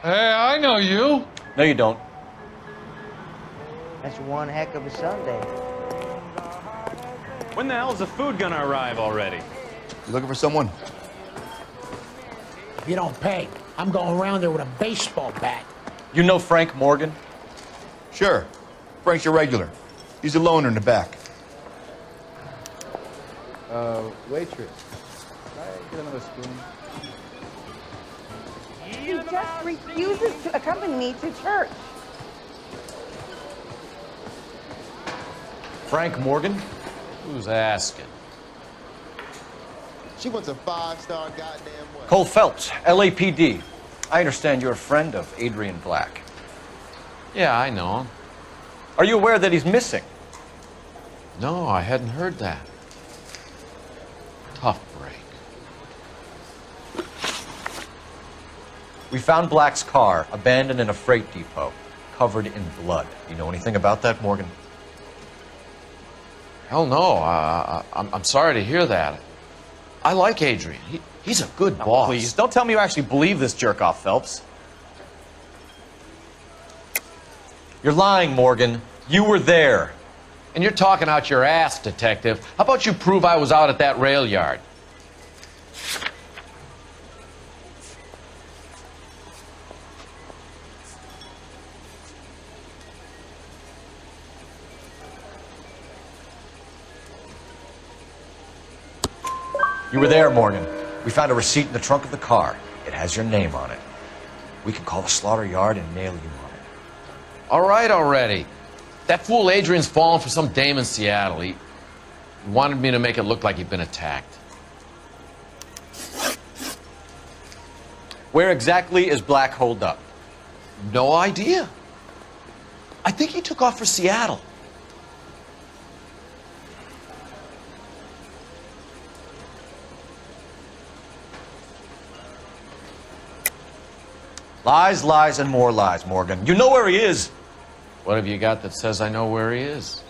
Hey, I know you. No, you don't. That's one heck of a Sunday. When the hell's the food gonna arrive already? You looking for someone? If you don't pay, I'm going around there with a baseball bat. You know Frank Morgan? Sure. Frank's your regular. He's a loner in the back. Waitress. Can I get another spoon? He just refuses to accompany me to church. Frank Morgan? Who's asking? She wants a 5-star goddamn what? Cole Phelps, LAPD. I understand you're a friend of Adrian Black. Yeah, I know him. Are you aware that he's missing? No, I hadn't heard that. Tough break. We found Black's car abandoned in a freight depot, covered in blood. You know anything about that, Morgan? Hell no. I'm sorry to hear that. I like Adrian. He's a good boss. Please, don't tell me you actually believe this jerk-off, Phelps. You're lying, Morgan. You were there. And you're talking out your ass, detective. How about you prove I was out at that rail yard? You were there, Morgan. We found a receipt in the trunk of the car. It has your name on it. We can call the slaughter yard and nail you on it. All right already. That fool Adrian's fallen for some dame in Seattle. He wanted me to make it look like he'd been attacked. Where exactly is Black holed up? No idea. I think he took off for Seattle. Lies, lies, and more lies, Morgan. You know where he is. What have you got that says I know where he is?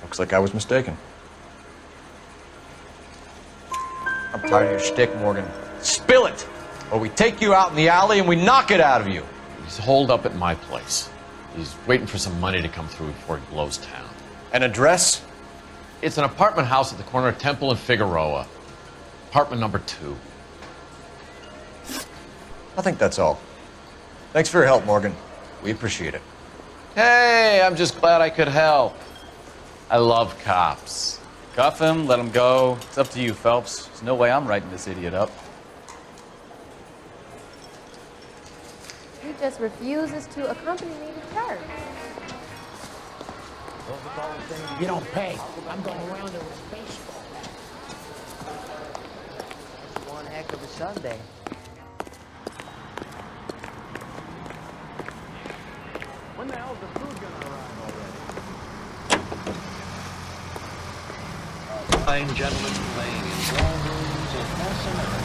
Looks like I was mistaken. I'm tired of your shtick, Morgan. Spill it! Or we take you out in the alley and we knock it out of you. He's holed up at my place. He's waiting for some money to come through before he blows town. An address? It's an apartment house at the corner of Temple and Figueroa. Apartment number 2. I think that's all. Thanks for your help, Morgan. We appreciate it. Hey, I'm just glad I could help. I love cops. Cuff him, let him go. It's up to you, Phelps. There's no way I'm writing this idiot up. He just refuses to accompany me to church. If you don't pay, I'm going around there with a baseball bat. That's one heck of a Sunday. When the hell's the food gonna arrive Fine gentlemen playing in ballrooms across America.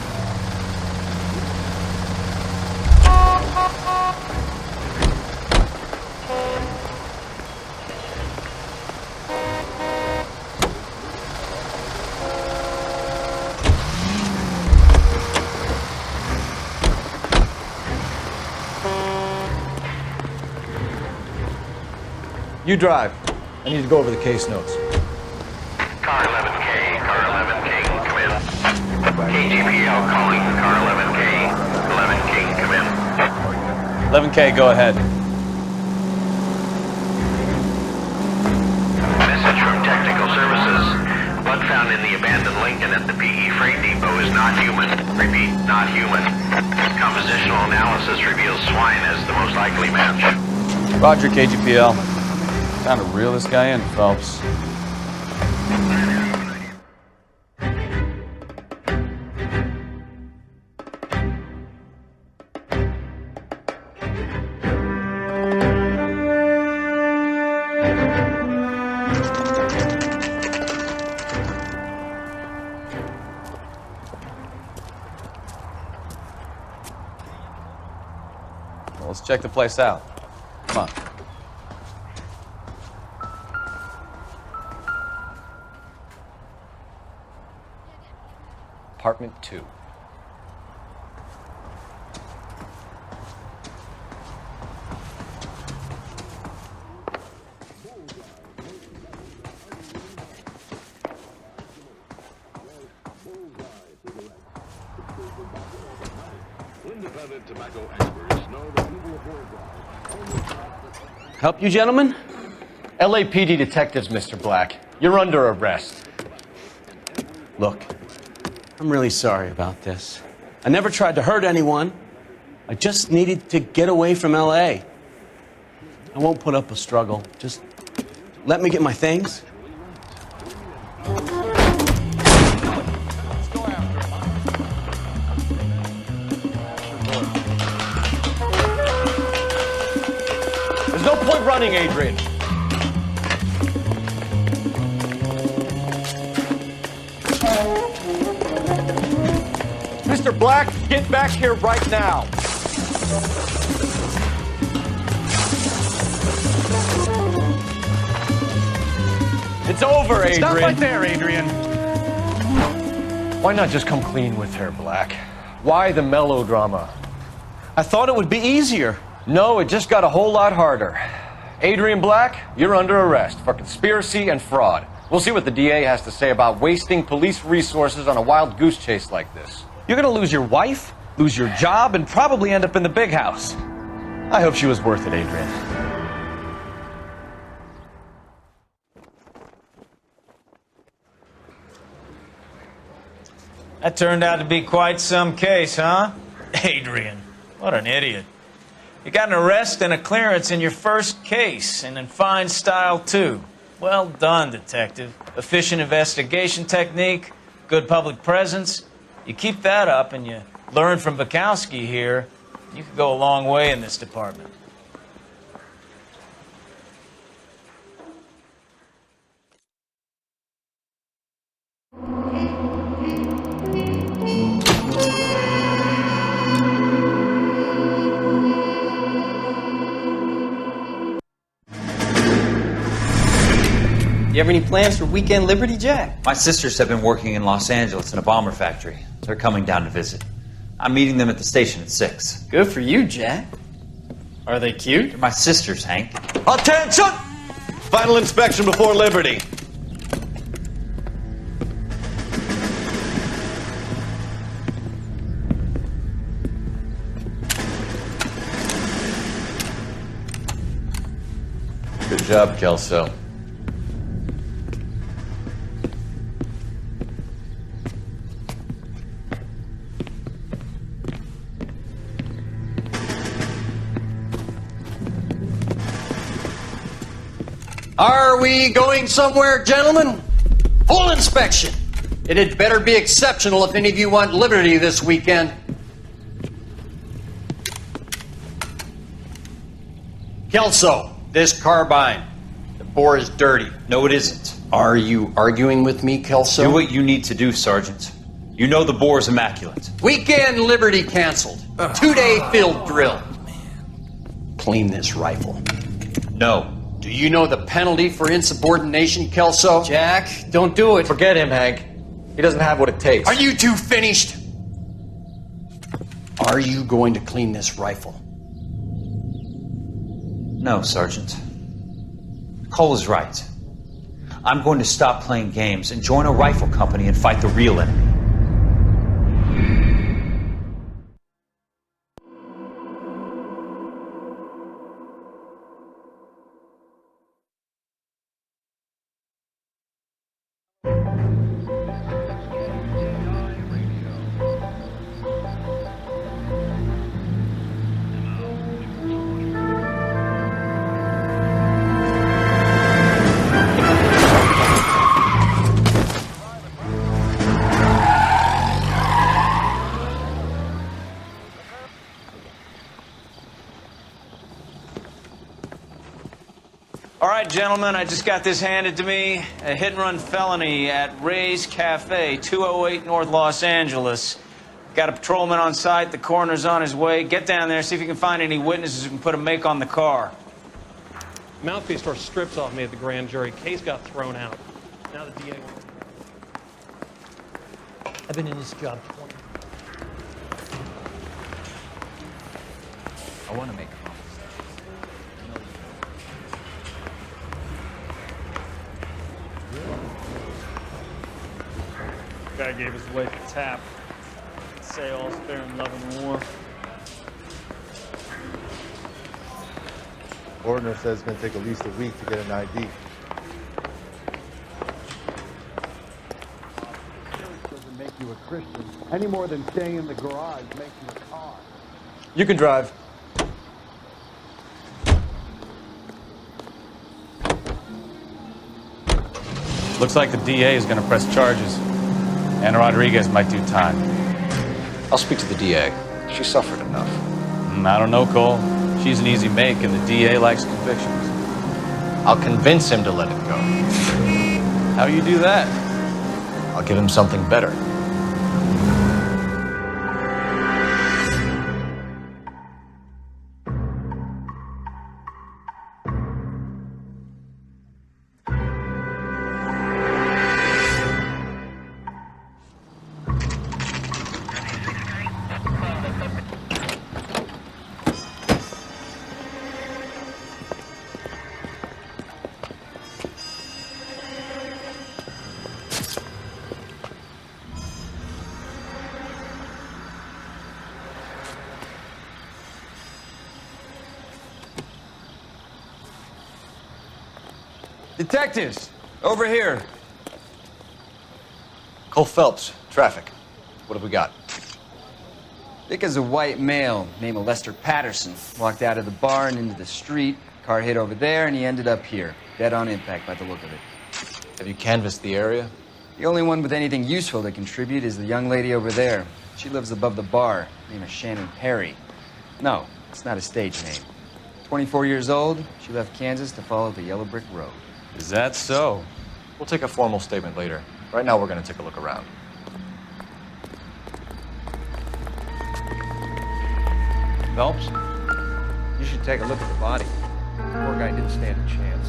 You drive. I need to go over the case notes. Car 11K, car 11K, come in. KGPL calling, car 11K, 11K, come in. 11K, go ahead. Message from Technical Services. Blood found in the abandoned Lincoln at the PE Freight Depot is not human. Repeat, not human. Compositional analysis reveals swine as the most likely match. Roger, KGPL. Time to reel this guy in, Phelps. Well, let's check the place out. Come on. Apartment 2. Help you, gentlemen? LAPD detectives, Mr. Black. You're under arrest. Look, I'm really sorry about this. I never tried to hurt anyone. I just needed to get away from LA. I won't put up a struggle. Just let me get my things. There's no point running, Adrian. Mr. Black, get back here right now. It's over, Adrian. Stop right there, Adrian. Why not just come clean with her, Black? Why the melodrama? I thought it would be easier. No, it just got a whole lot harder. Adrian Black, you're under arrest for conspiracy and fraud. We'll see what the DA has to say about wasting police resources on a wild goose chase like this. You're gonna lose your wife, lose your job, and probably end up in the big house. I hope she was worth it, Adrian. That turned out to be quite some case, huh? Adrian, what an idiot. You got an arrest and a clearance in your first case, and in fine style, too. Well done, detective. Efficient investigation technique, good public presence. You keep that up and you learn from Bukowski here, you could go a long way in this department. You have any plans for weekend Liberty, Jack? My sisters have been working in Los Angeles in a bomber factory. They're coming down to visit. I'm meeting them at the station at 6. Good for you, Jack. Are they cute? They're my sisters, Hank. Attention! Final inspection before Liberty. Good job, Kelso. Are we going somewhere, gentlemen? Full inspection. It had better be exceptional if any of you want Liberty this weekend. Kelso, this carbine. The bore is dirty. No, it isn't. Are you arguing with me, Kelso? Do what you need to do, Sergeant. You know the bore is immaculate. Weekend Liberty canceled. 2-day field drill. Clean this rifle. No. Do you know the penalty for insubordination, Kelso? Jack, don't do it. Forget him, Hank. He doesn't have what it takes. Are you two finished? Are you going to clean this rifle? No, Sergeant. Cole is right. I'm going to stop playing games and join a rifle company and fight the real enemy. All right, gentlemen, I just got this handed to me. A hit-and-run felony at Ray's Cafe, 208 North Los Angeles. Got a patrolman on site. The coroner's on his way. Get down there, see if you can find any witnesses who can put a make on the car. Mouthpiece tore strips off me at the grand jury. Case got thrown out. Now the DA... I've been in this job 20. I want to make Guy gave his wife a tap. Say all's fair in love and war. Ordner says it's going to take at least a week to get an ID. Doesn't make you a Christian any more than staying in the garage makes you a car. You can drive. Looks like the DA is going to press charges. And Rodriguez might do time. I'll speak to the DA. She suffered enough. I don't know, Cole. She's an easy make, and the DA likes convictions. I'll convince him to let it go. How you do that? I'll give him something better. Detectives, over here. Cole Phelps, traffic. What have we got? Dick is a white male named Lester Patterson. Walked out of the bar and into the street. Car hit over there, and he ended up here. Dead on impact by the look of it. Have you canvassed the area? The only one with anything useful to contribute is the young lady over there. She lives above the bar. Name is Shannon Perry. No, it's not a stage name. 24 years old, she left Kansas to follow the yellow brick road. Is that so? We'll take a formal statement later. Right now, we're going to take a look around. Phelps, you should take a look at the body. The poor guy didn't stand a chance.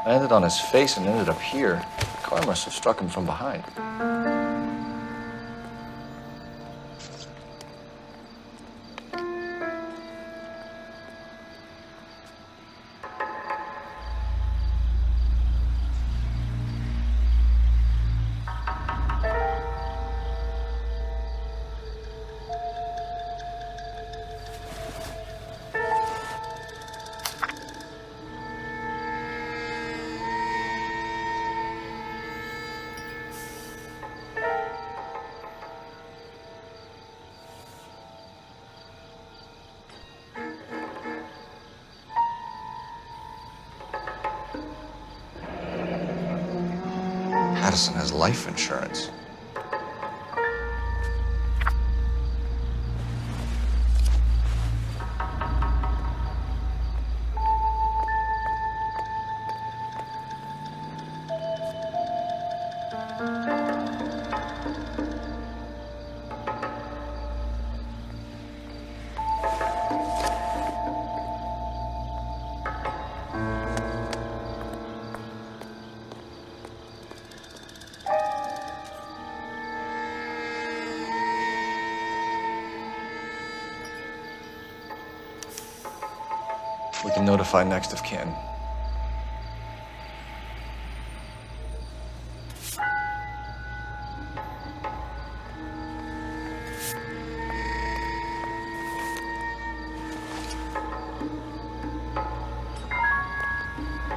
Landed on his face and ended up here. The car must have struck him from behind. Patterson has life insurance. We can notify next of kin.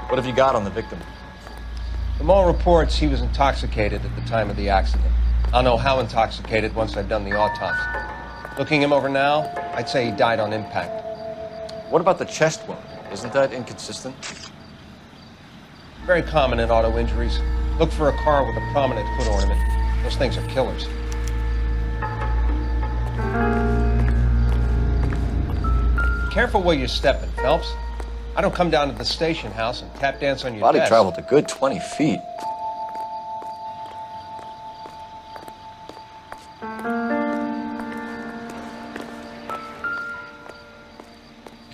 What have you got on the victim? From all reports, he was intoxicated at the time of the accident. I'll know how intoxicated once I've done the autopsy. Looking him over now, I'd say he died on impact. What about the chest wound? Isn't that inconsistent? Very common in auto injuries. Look for a car with a prominent foot ornament. Those things are killers. Careful where you're stepping, Phelps. I don't come down to the station house and tap dance on your Body desk. traveled a good 20 feet.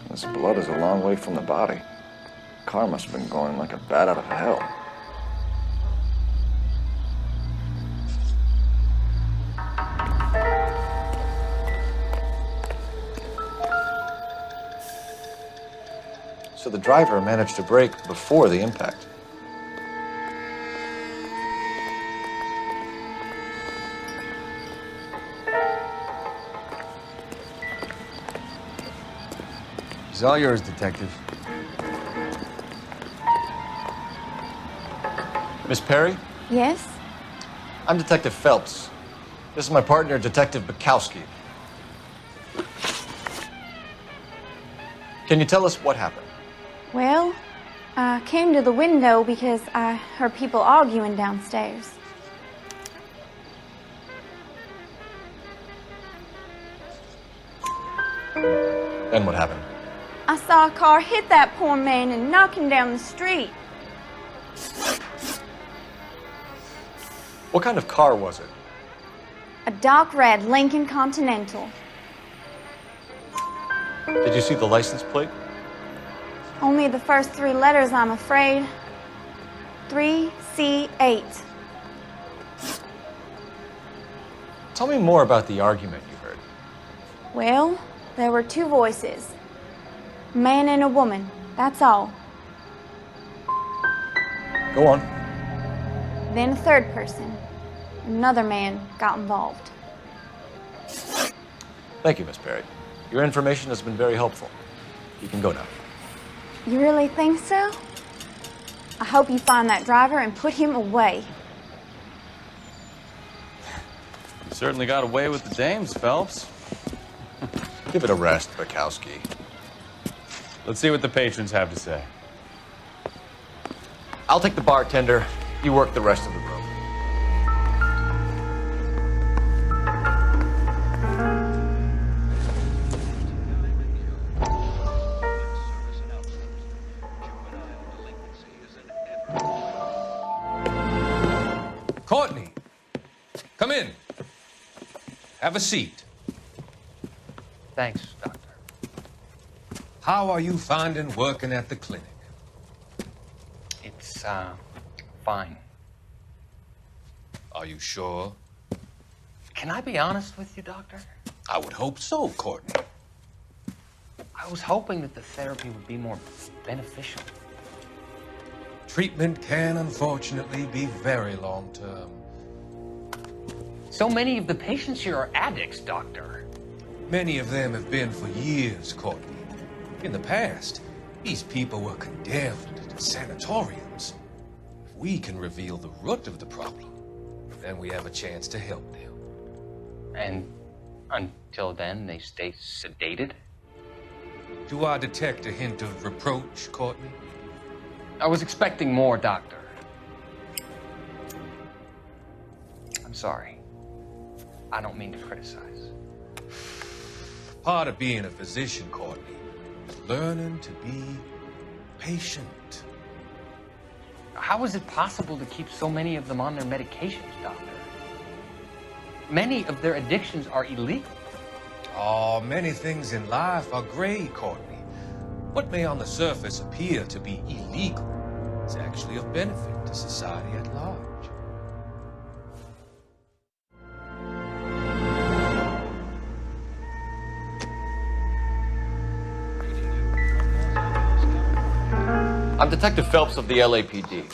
This blood is a long way from the body. Car must have been going like a bat out of hell. So the driver managed to brake before the impact. It's all yours, Detective. Miss Perry, Yes? I'm Detective Phelps. This is my partner, Detective Bukowski. Can you tell us what happened? Well, I came to the window because I heard people arguing downstairs. Then what happened? I saw a car hit that poor man and knock him down the street. What kind of car was it? A dark red Lincoln Continental. Did you see the license plate? Only the first 3 letters, I'm afraid. 3C8. Tell me more about the argument you heard. Well, there were 2 voices. A man and a woman, that's all. Go on. Then a third person. Another man got involved. Thank you, Miss Perry. Your information has been very helpful. You can go now. You really think so? I hope you find that driver and put him away. You certainly got away with the dames, Phelps. Give it a rest, Bukowski. Let's see what the patrons have to say. I'll take the bartender. You work the rest of the room. Courtney, come in. Have a seat. Thanks, Doctor. How are you finding working at the clinic? It's, fine. Are you sure? Can I be honest with you, Doctor? I would hope so, Courtney. I was hoping that the therapy would be more beneficial. Treatment can, unfortunately, be very long-term. So many of the patients here are addicts, Doctor. Many of them have been for years, Courtney. In the past, these people were condemned to sanatoriums. If we can reveal the root of the problem, then we have a chance to help them. And until then, they stay sedated? Do I detect a hint of reproach, Courtney? I was expecting more, Doctor. I'm sorry. I don't mean to criticize. Part of being a physician, Courtney, is learning to be patient. How is it possible to keep so many of them on their medications, Doctor? Many of their addictions are illegal. Oh, many things in life are gray, Courtney. What may on the surface appear to be illegal is actually of benefit to society at large. I'm Detective Phelps of the LAPD.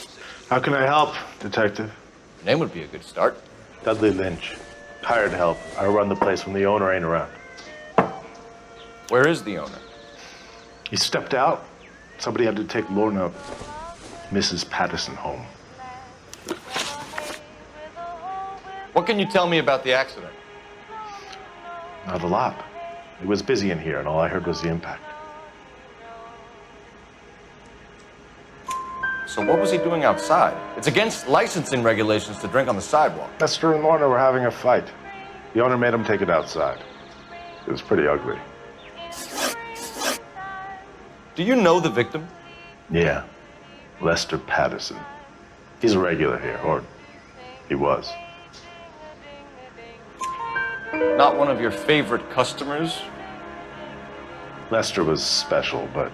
How can I help, Detective? Your name would be a good start. Dudley Lynch. Hired help. I run the place when the owner ain't around. Where is the owner? He stepped out. Somebody had to take Lorna, Mrs. Patterson, home. What can you tell me about the accident? Not a lot. It was busy in here, and all I heard was the impact. So what was he doing outside? It's against licensing regulations to drink on the sidewalk. Lester and Lorna were having a fight. The owner made him take it outside. It was pretty ugly. What can you tell me about the accident? Not a lot. It was busy in here, and all I heard was the impact. So what was he doing outside? Lester and Lorna were having a fight. The owner made him take it outside. It was pretty ugly. Do you know the victim? Yeah. Lester Patterson. He's a regular here, or he was. Not one of your favorite customers? Lester was special, but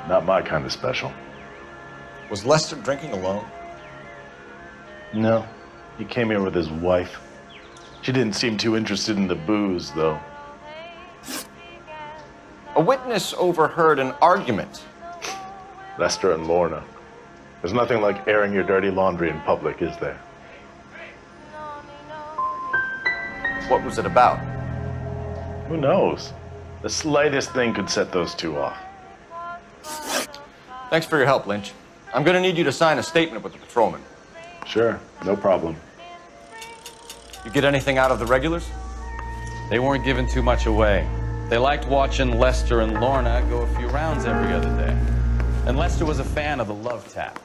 not my kind of special. Was Lester drinking alone? No. He came here with his wife. She didn't seem too interested in the booze, though. A witness overheard an argument. Lester and Lorna. There's nothing like airing your dirty laundry in public, is there? What was it about? Who knows? The slightest thing could set those two off. Thanks for your help, Lynch. I'm going to need you to sign a statement with the patrolman. Sure, no problem. You get anything out of the regulars? They weren't giving too much away. They liked watching Lester and Lorna go a few rounds every other day. And Lester was a fan of the love tap.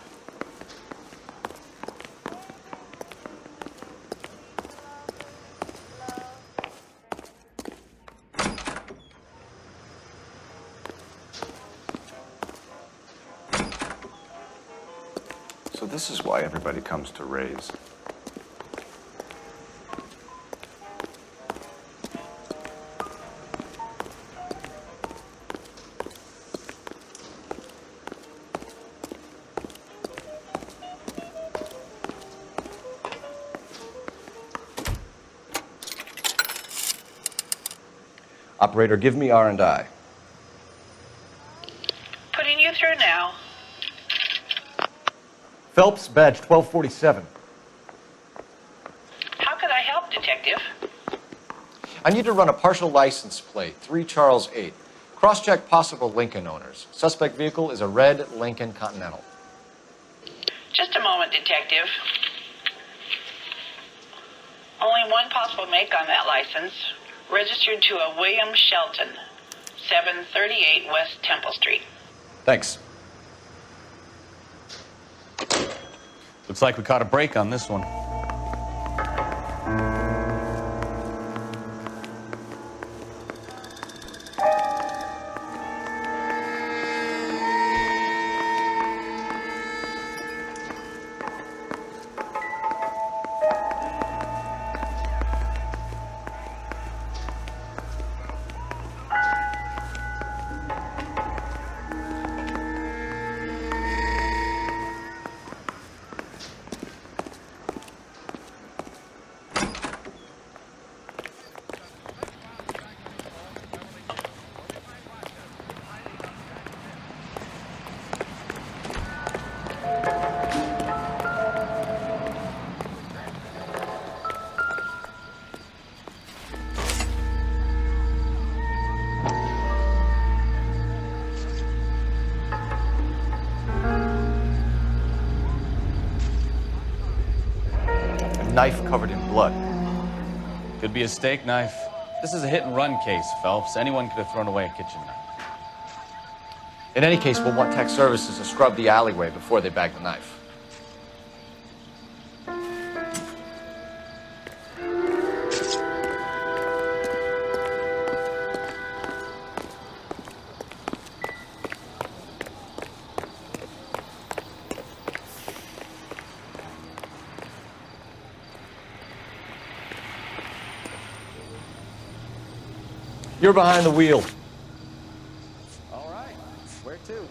So this is why everybody comes to Ray's. Operator, give me R&I. Putting you through now. Phelps, badge 1247. How could I help, Detective? I need to run a partial license plate, 3 Charles 8. Cross-check possible Lincoln owners. Suspect vehicle is a red Lincoln Continental. Just a moment, Detective. Only one possible make on that license. Registered to a William Shelton, 738 West Temple Street. Thanks. Looks like we caught a break on this one. Knife covered in blood. Could be a steak knife. This is a hit-and-run case, Phelps. Anyone could have thrown away a kitchen knife. In any case, we'll want tech services to scrub the alleyway before they bag the knife. You're behind the wheel. All right. Where to?